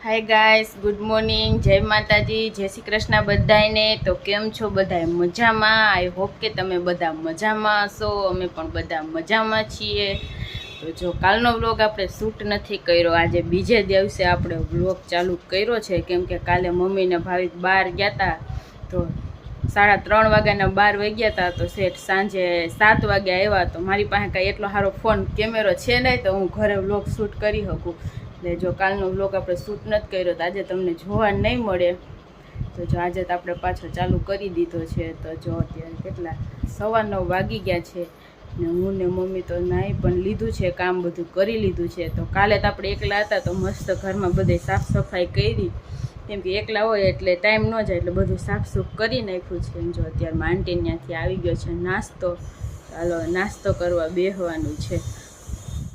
Hi guys, good morning, જય માતાજી, જય શ્રી કૃષ્ણ બધાને। તો કેમ છો બધા? મજામાં? આઈ હોપ કે તમે બધા મજામાં હશો। અમે પણ બધા મજામાં છીએ। તો જો કાલનો વ્લોગ આપણે શૂટ નથી કર્યો, આજે બીજે દિવસે આપણે વ્લોગ ચાલુ કર્યો છે, કેમ કે કાલે મમ્મીને ભાવિક બહાર ગયા હતા। તો 3:30 વાગ્યાના 12 વાગ્યા હતા, તો સેટ સાંજે 7 વાગે આવ્યા। તો મારી પાસે કાંઈ એટલો સારો ફોન કેમેરો છે નહીં, તો હું ઘરે વ્લોગ શૂટ કરી શકું। એટલે જો કાલનો વ્લોગ આપણે શૂટ નથી કર્યો, તો આજે તમને જોવા નહીં મળે। તો જો આજે તો આપણે પાછો ચાલુ કરી દીધો છે। તો જો અત્યારે કેટલા 9:15 વાગી ગયા છે ને હું ને મમ્મી તો નાહી પણ લીધું છે, કામ બધું કરી લીધું છે। તો કાલે તો આપણે એકલા હતા, તો મસ્ત ઘરમાં બધે સાફ સફાઈ કરી, કેમ કે એકલા હોય એટલે ટાઈમ ન જાય, એટલે બધું સાફસૂફ કરી નાખ્યું છે। જો અત્યારમાં આંટી ત્યાંથી આવી ગયો છે નાસ્તો, ચાલો નાસ્તો કરવા બેસવાનું છે।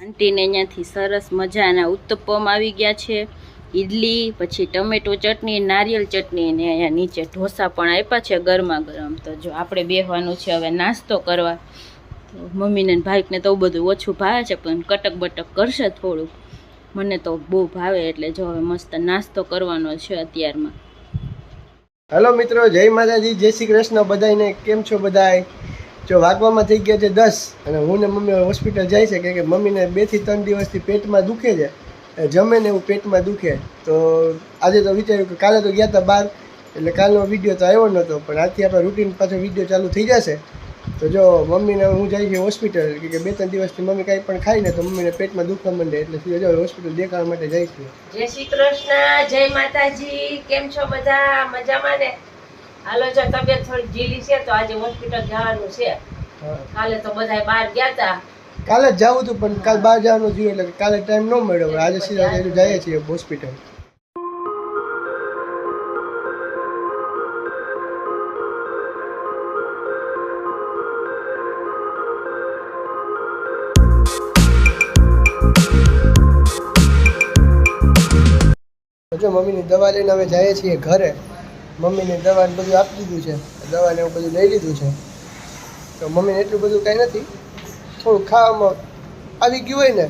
આંટીને અહીંયાથી સરસ મજાના ઉત્તપમ આવી ગયા છે, ઈડલી, પછી ટમેટો ચટણી, નારિયેળ ચટણી, ને અહીંયા નીચે ઢોસા પણ આપ્યા છે ગરમા ગરમ। તો જો આપણે બેસવાનું છે હવે નાસ્તો કરવા। તો મમ્મીને ભાઈને તો બધું ઓછું ભાવે છે, પણ કટક બટક કરશે થોડુંક, મને તો બહુ ભાવે। એટલે જો હવે મસ્ત નાસ્તો કરવાનો છે અત્યારમાં। હેલો મિત્રો, જય માતાજી, જય શ્રી કૃષ્ણ બધાને। કેમ છો બધાય? જો વાગવામાં થઈ ગયા છે 10 અને હું ને મમ્મી હોસ્પિટલ જાય છે, કે મમ્મીને 2 થી 3 દિવસથી પેટમાં દુખે છે, જમે ને એવું પેટમાં દુખે। તો આજે તો વિચાર્યું કે કાલે તો ગયા હતા બહાર, એટલે કાલનો વિડીયો તો આવ્યો નહોતો, પણ આજથી આપણે રૂટીન પાછો વિડીયો ચાલુ થઈ જશે। તો જો મમ્મીને હું જાય છે હોસ્પિટલ, કે 2-3 દિવસથી મમ્મી કાંઈ પણ ખાય ને તો મમ્મીને પેટમાં દુખવા માંડે, એટલે જો હોસ્પિટલ દેખાડવા માટે જાય છે। જય શ્રી કૃષ્ણ, જય માતાજી, કેમ છો બધા? મજામાં ને? હાલો, જો તબિયત થોડી ઢીલી છે તો આજે હોસ્પિટલ જવાનું છે। કાલે તો બધા બહાર ગયા હતા, કાલે જ જવું હતું, પણ કાલ બહાર જવાનું થયું એટલે કાલે ટાઈમ ન મળ્યો। આજે સીધા જઈએ છીએ હોસ્પિટલ। જો મમ્મીની દવા લઈને હવે જઈએ છીએ ઘરે। મમ્મીને દવાને બધું આપી દીધું છે, દવાને એવું બધું લઈ લીધું છે। તો મમ્મીને એટલું બધું કાંઈ નથી, થોડું ખાવામાં આવી ગયું હોય ને,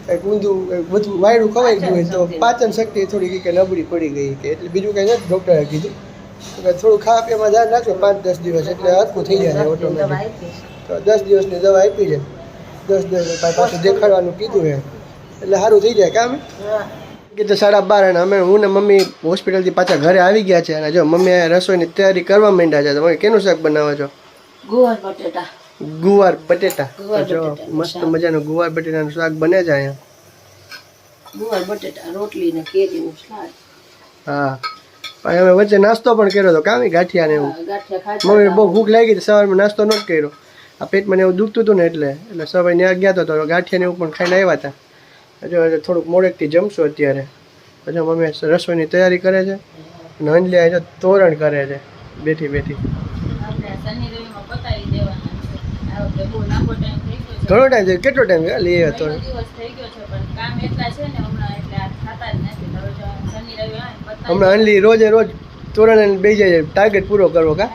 કંઈક ઊંધું બધું વાયડું ખવાઈ ગયું હોય, તો પાચન શક્તિ થોડી કે નબળી પડી ગઈ કે, એટલે બીજું કંઈ નથી ડૉક્ટરે કીધું કે થોડું ખાવા પીવામાં ધ્યાન રાખજો, 5-10 દિવસ એટલે હરખું થઈ જાય ઓટોમેટિક। તો 10 દિવસની દવા આપી છે, 10 દિવસ પાછું દેખાડવાનું કીધું છે, એટલે સારું થઈ જાય કામ। કે તો 12:30 અને અમે હું ને મમ્મી હોસ્પિટલથી પાછા ઘરે આવી ગયા છે, અને જો મમ્મી રસોઈની તૈયારી કરવા માંડ્યા છે। તમે કેનું શાક બનાવો છો? ગુવાર બટેટા। ગુવાર બટેટા, જો મસ્ત મજાનું ગુવાર બટેટાનું શાક બને છે અહીંયા। ગુવાર બટેટા, રોટલી ને કેરીનું શાક। હા, પણ અમે વચ્ચે નાસ્તો પણ કર્યો હતો, કામી ગાંઠિયા ને એવું। ગાંઠિયા ખાધા, મમ્મી બહુ ભૂખ લાગી હતી, સવારમાં નાસ્તો નહોતો કર્યો, આ પેટમાં ને એવું દુખતું હતું ને, એટલે સવારે ત્યાં ગયા તો ગાંઠિયા ને એવું પણ ખાઈને આવ્યા હતા। જો થોડુંક મોડેકથી જમશું અત્યારે। પછી મમ્મી રસોઈની તૈયારી કરે છે, અને અંજલી આજે તોરણ કરે છે બેઠી બેઠી। ઘણો ટાઈમ થયો, કેટલો ટાઈમ લઈ આવ્યો તોરણ? હમણાં અંજલી રોજે રોજ તોરણ બે જાય, ટાર્ગેટ પૂરો કરવો કા?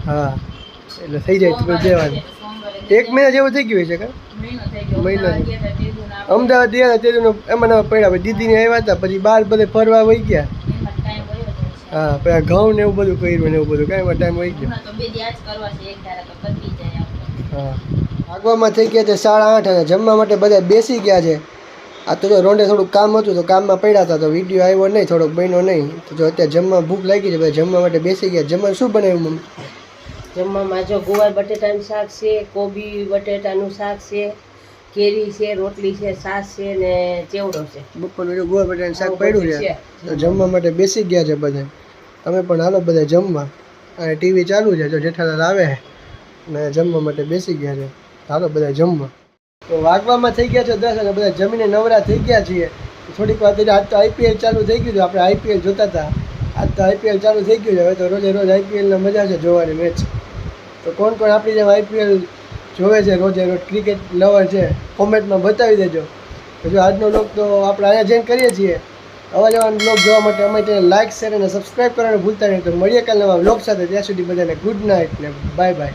હા, એટલે થઈ જાય તો દેવાનું। 1 મહિના જેવું થઈ ગયું છે કા? મહિનો અમદાવાદ ગયા તે એમાં પડ્યા, દીદીને આવ્યા હતા, પછી બહાર બધે ફરવા વહી ગયા। હા, પછી ઘઉં ને એવું બધું કર્યું ને એવું બધું, કાંઈ ટાઈમ વહી ગયો। હા, આગવામાં થઈ ગયા છે 8:30 અને જમવા માટે બધા બેસી ગયા છે। આ તો જો રોંડે થોડુંક કામ હતું, તો કામમાં પડ્યા હતા, તો વિડીયો આવ્યો નહીં, થોડોક બન્યો નહીં। તો જો અત્યારે જમવા ભૂખ લાગી છે, બધા જમવા માટે બેસી ગયા। જમવાનું શું બનાવ્યું મમ્મી? જમવામાં જો ગુવાર બટેટાનું શાક છે, કોબી બટેટાનું શાક છે, કેરી છે, રોટલી છે, છાશ છે ને ચેવડો છે। બપોરનું જો ગુવાર બટેટાનું શાક પડ્યું છે, તો જમવા માટે બેસી ગયા છે બધા। તમે પણ હાલો બધા જમવા, અને ટીવી ચાલુ છે, જો જેઠાલાલ આવે ને જમવા માટે બેસી ગયા છે, હાલો બધા જમવા। તો વાગવામાં થઈ ગયા છે 10 અને બધા જમીને નવરા થઈ ગયા છીએ। થોડીક વાર આજ તો IPL ચાલુ થઈ ગયું, આપણે IPL જોતા હતા, આજ તો IPL ચાલુ થઈ ગયું છે, હવે તો રોજે રોજ IPLની મજા છે જોવાની મેચ। તો કોણ કોણ આપણી જેમ IPL જોવે છે રોજે રોજ, ક્રિકેટ લવર છે, કોમેન્ટમાં બતાવી દેજો। તો જો આજનો વ્લોગ તો આપણે અહીંયા જઈને કરીએ છીએ। અવાજવાન વ્લોગ જોવા માટે અમે તેને લાઇક, શેર અને સબસ્ક્રાઈબ કરવાનું ભૂલતા નહીં। તો મળીએ કાલ નવા વ્લોગ સાથે, ત્યાં સુધી બધાને ગુડ નાઇટ ને બાય બાય।